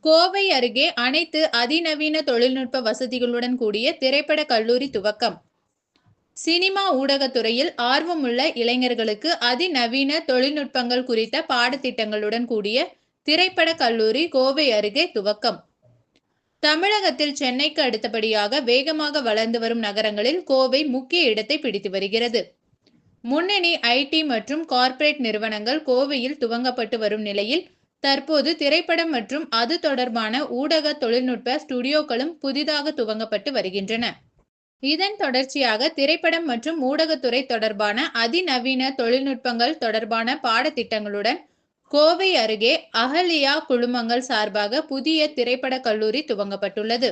கோவை அருகே அனைத்து அதிநவீன தொழில்நுட்ப வசதிகளுடன் கூடிய திரைப்பட கல்லூரி துவக்கம். சினிமா ஊடகத்துறையில் ஆர்வமுள்ள இளைஞர்களுக்கு அதிநவீன தொழில்நுட்பங்கள் குறித்த பாடத்திட்டங்களுடன் கூடிய திரைப்பட கல்லூரி கோவை அருகே துவக்கம். தமிழகத்தில் சென்னைக்கு அடுத்தபடியாக வேகமாக வளர்ந்து வரும் நகரங்களில் கோவை முக்கிய இடத்தை பிடித்து வருகிறது. முன்னணி ஐடி மற்றும் கார்ப்பரேட் நிறுவனங்கள் கோவையில் துவங்கப்பட்டு வரும் நிலையில் தற்போது திரைப்படம் மற்றும் அது தொடர்பான ஊடக தொழில்நுட்ப ஸ்டுடியோக்களும் புதிதாக துவங்கப்பட்டு வருகின்றன. இதன் தொடர்ச்சியாக திரைப்படம் மற்றும் ஊடகத்துறை தொடர்பான அதிநவீன தொழில்நுட்பங்கள் தொடர்பான பாடத்திட்டங்களுடன் கோவை அருகே அகல்யா குழுமங்கள் சார்பாக புதிய திரைப்பட கல்லூரி துவங்கப்பட்டுள்ளது.